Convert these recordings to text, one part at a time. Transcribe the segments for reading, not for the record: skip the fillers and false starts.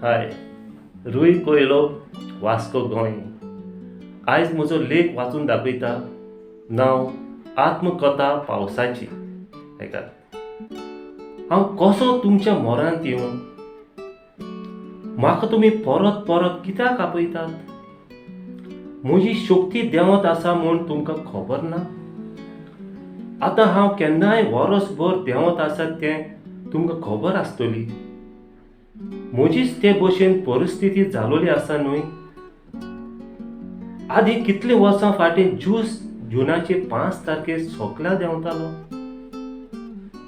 हाय, रुई कोयलो वास्को गोंय. आयज म्हजो लेख वाचून दाखयता. नांव आत्मकथा पावसाची. हेकात. हांव कसो तुमच्या मोरांत येवन म्हाका तुमी परत परत कित्याक आपयतात? म्हजी शक्ती देंवत आसा म्हूण तुमकां खबर ना? आतां हांव केन्नाय वरसभर देंवत आसा तें तुमकां खबर आसतली. म्हजीच ते भशेन परिस्थिती जालोली आसा न्हय. आदी कितले वर्सां फाटीं जुनाचे 5 तारखेक सगळ्या देंवतालो.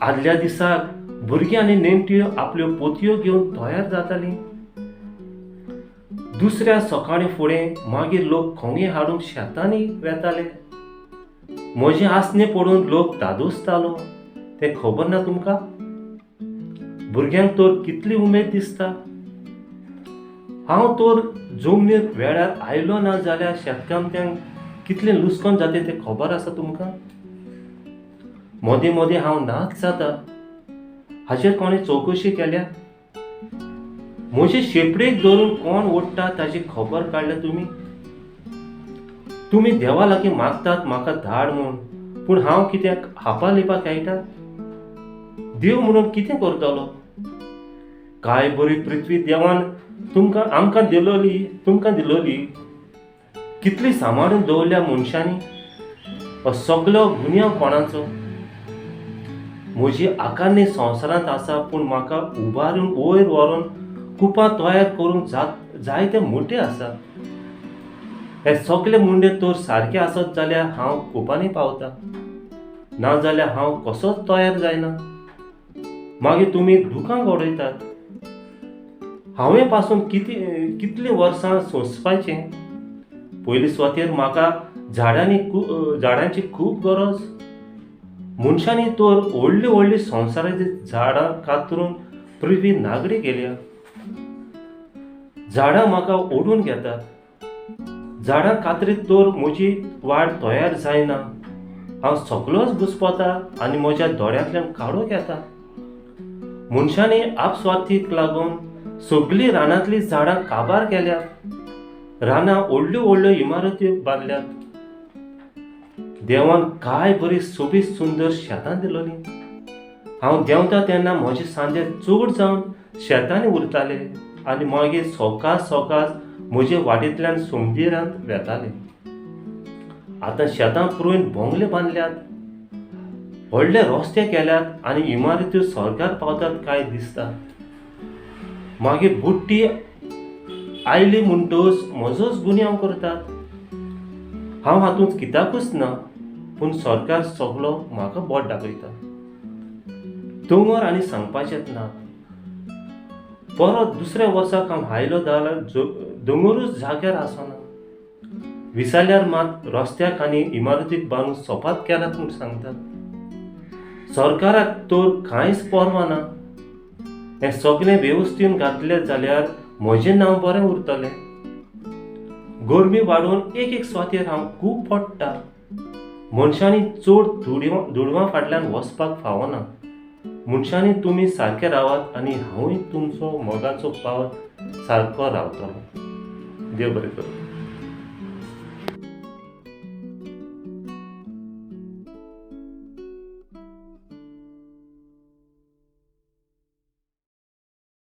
आदल्या दिसाक भुरगीं आनी नेणट्यो आपल्यो पोतयो घेवन तयार जातालीं. दुसऱ्या सकाळी फुडें मागीर लोक खोंगे हाडूंक शेतांनी वेताले. म्हजे आसने पळोवन लोक धादोसतालो. तें खबर ना तुमकां? भुरग्यांक तर कितली उमेद दिसता. हांव तर जमनीर वेळार आयलो ना जाल्यार शेतकामत्यांक कितलें लुस्कान जाता तें खबर आसा तुमकां? मदें मदें हांव नाच जाता. हाचेर कोणें चवकशी केल्या? म्हजे शेपडेक धरून कोण ओडटा ताची खबर काडल्या तुमी? तुमी देवा लागीं मागतात म्हाका धाड म्हूण, पूण हांव कित्याक हापा लिपा खेळटा? देव म्हणून कितें करतलो? काय बरी पृथ्वी देवान आमकां दिलोली. कितली सांबाळून दवरल्या मनशांनी. हो सगळो गुन्यांव कोणाचो? म्हजी आकारणी संवसारांत आसा, पूण म्हाका उबारून वयर व्हरून कुपां तयार करूंक जाय ते मोठे आसा. हे सगळे मुंडे तर सारखे आसत जाल्यार हांव कुपांनी पावता. ना जाल्यार हांव कसोच तयार जायना. मागीर तुमी दुखांक उडयतात. हांवें पासून कितलीं वर्सां सोंसपाचें? पयली सुवातेर म्हाका झाडांची खूब गरज. मनशांनी तर व्हडलीं व्हडलीं संवसाराची झाडां कातरून पृथ्वी नागडी केल्या. झाडां म्हाका ओडून घेतात. झाडां कातरीत तर म्हजी वाड तयार जायना. हांव सगळोच घुस्पता आनी म्हज्या दोळ्यांतल्यान काळोख येता. मनशांनी आपस्वार्थीक लागून सगळीं रानांतलीं झाडां काबार केल्यात. रानां व्हडल्यो व्हडल्यो इमारत्यो बांदल्यात. देवान काय बरी सोबीत सुंदर शेतां दिलोलीं. हांव देंवता तेन्ना म्हजे सांजे चड जावन शेतांनी उरताले आनी मागीर सोकास म्हजे वाटेंतल्यान समुद्रांत वेताले. आतां शेतां पुरोवन बोंगले बांदल्यात. व्हडले रस्ते केल्यात आनी इमारत्यो स्वर्गार पावतात काय दिसता. मागीर बुड्डी आयली म्हणटच म्हजोच गुन्यांव करतात. हांव हातूंत कित्याकूच ना, पूण सरकार सगळो म्हाका बोट दाखयता. दोंगर आनी सांगपाचेंच ना. परत दुसऱ्या वर्साक हांव आयलो जाल्यार दोंगरूच जाग्यार आसना. विसाल्यार मात रस्त्याक आनी इमारतीक बांदून सपात केल्यात म्हूण सांगतात. सरकाराक तर कांयच पर्वा ना. हें सगळें वेवस्थीन घातलें जाल्यार म्हजें नांव बरें उरतलें. गरमी वाडून एक सुवातेर हांव खूब पडटा. मनशांनी चड दुडवां फाटल्यान वचपाक फावना. मनशांनी तुमी सारके रावात आनी हांवूय तुमचो मोगाचो पावत सारको रावतलो. देव बरें करूं.